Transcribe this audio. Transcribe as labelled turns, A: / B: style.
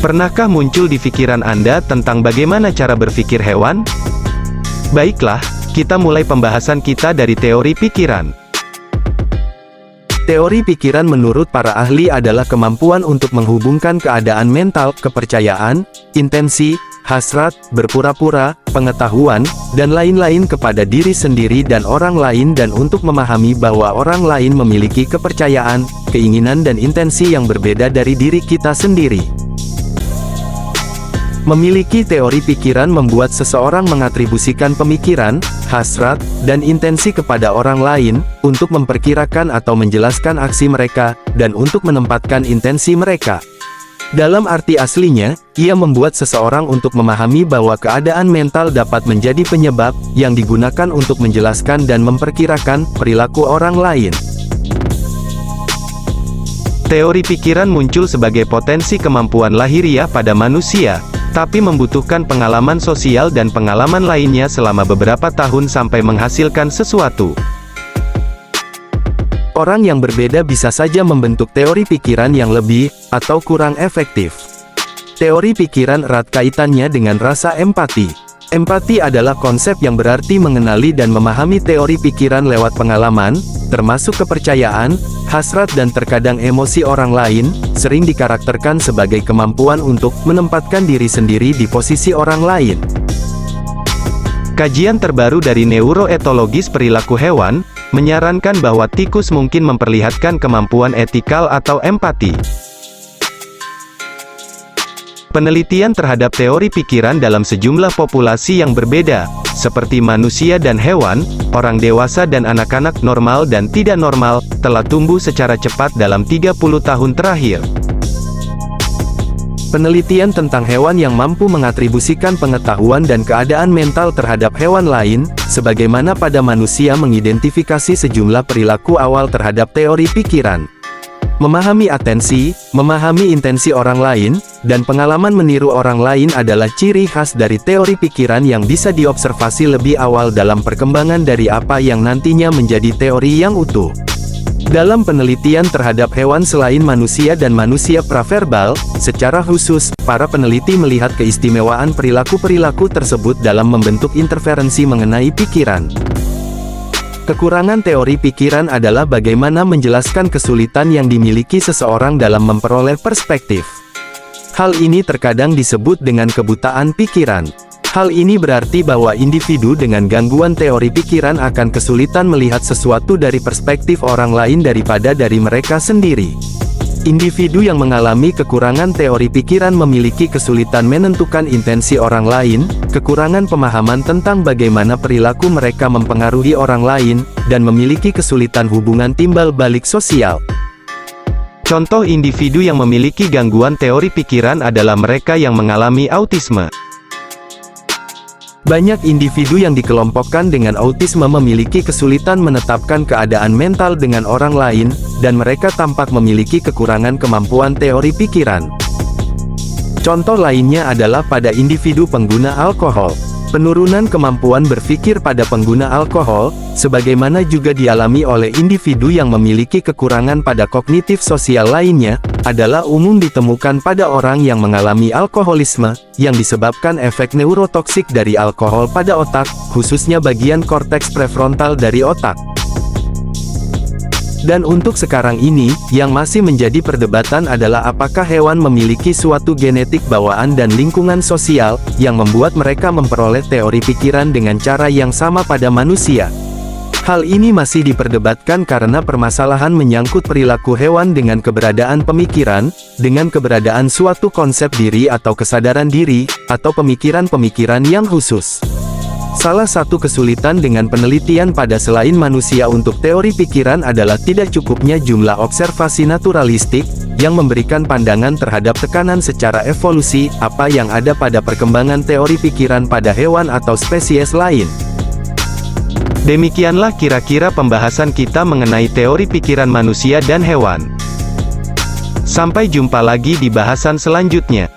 A: Pernahkah muncul di pikiran Anda tentang bagaimana cara berpikir hewan? Baiklah, kita mulai pembahasan kita dari teori pikiran. Teori pikiran menurut para ahli adalah kemampuan untuk menghubungkan keadaan mental, kepercayaan, intensi, hasrat, berpura-pura, pengetahuan, dan lain-lain kepada diri sendiri dan orang lain dan untuk memahami bahwa orang lain memiliki kepercayaan, keinginan dan intensi yang berbeda dari diri kita sendiri. Memiliki teori pikiran membuat seseorang mengatribusikan pemikiran, hasrat, dan intensi kepada orang lain, untuk memperkirakan atau menjelaskan aksi mereka, dan untuk menempatkan intensi mereka. Dalam arti aslinya, ia membuat seseorang untuk memahami bahwa keadaan mental dapat menjadi penyebab, yang digunakan untuk menjelaskan dan memperkirakan, perilaku orang lain. Teori pikiran muncul sebagai potensi kemampuan lahiriah pada manusia, tapi membutuhkan pengalaman sosial dan pengalaman lainnya selama beberapa tahun sampai menghasilkan sesuatu. Orang yang berbeda bisa saja membentuk teori pikiran yang lebih, atau kurang efektif. Teori pikiran erat kaitannya dengan rasa empati. Empati adalah konsep yang berarti mengenali dan memahami teori pikiran lewat pengalaman, termasuk kepercayaan, hasrat dan terkadang emosi orang lain, sering dikarakterkan sebagai kemampuan untuk menempatkan diri sendiri di posisi orang lain. Kajian terbaru dari neuroetologis perilaku hewan, menyarankan bahwa tikus mungkin memperlihatkan kemampuan etikal atau empati. Penelitian terhadap teori pikiran dalam sejumlah populasi yang berbeda, seperti manusia dan hewan, orang dewasa dan anak-anak normal dan tidak normal, telah tumbuh secara cepat dalam 30 tahun terakhir. Penelitian tentang hewan yang mampu mengatribusikan pengetahuan dan keadaan mental terhadap hewan lain, sebagaimana pada manusia mengidentifikasi sejumlah perilaku awal terhadap teori pikiran. Memahami atensi, memahami intensi orang lain, dan pengalaman meniru orang lain adalah ciri khas dari teori pikiran yang bisa diobservasi lebih awal dalam perkembangan dari apa yang nantinya menjadi teori yang utuh. Dalam penelitian terhadap hewan selain manusia dan manusia praverbal, secara khusus, para peneliti melihat keistimewaan perilaku-perilaku tersebut dalam membentuk interferensi mengenai pikiran. Kekurangan teori pikiran adalah bagaimana menjelaskan kesulitan yang dimiliki seseorang dalam memperoleh perspektif. Hal ini terkadang disebut dengan kebutaan pikiran. Hal ini berarti bahwa individu dengan gangguan teori pikiran akan kesulitan melihat sesuatu dari perspektif orang lain daripada dari mereka sendiri. Individu yang mengalami kekurangan teori pikiran memiliki kesulitan menentukan intensi orang lain, kekurangan pemahaman tentang bagaimana perilaku mereka mempengaruhi orang lain, dan memiliki kesulitan hubungan timbal balik sosial. Contoh individu yang memiliki gangguan teori pikiran adalah mereka yang mengalami autisme. Banyak individu yang dikelompokkan dengan autisme memiliki kesulitan menetapkan keadaan mental dengan orang lain, dan mereka tampak memiliki kekurangan kemampuan teori pikiran. Contoh lainnya adalah pada individu pengguna alkohol. Penurunan kemampuan berpikir pada pengguna alkohol, sebagaimana juga dialami oleh individu yang memiliki kekurangan pada kognitif sosial lainnya, adalah umum ditemukan pada orang yang mengalami alkoholisme, yang disebabkan efek neurotoksik dari alkohol pada otak, khususnya bagian korteks prefrontal dari otak. Dan untuk sekarang ini, yang masih menjadi perdebatan adalah apakah hewan memiliki suatu genetik bawaan dan lingkungan sosial, yang membuat mereka memperoleh teori pikiran dengan cara yang sama pada manusia. Hal ini masih diperdebatkan karena permasalahan menyangkut perilaku hewan dengan keberadaan pemikiran, dengan keberadaan suatu konsep diri atau kesadaran diri, atau pemikiran-pemikiran yang khusus. Salah satu kesulitan dengan penelitian pada selain manusia untuk teori pikiran adalah tidak cukupnya jumlah observasi naturalistik, yang memberikan pandangan terhadap tekanan secara evolusi, apa yang ada pada perkembangan teori pikiran pada hewan atau spesies lain. Demikianlah kira-kira pembahasan kita mengenai teori pikiran manusia dan hewan. Sampai jumpa lagi di bahasan selanjutnya.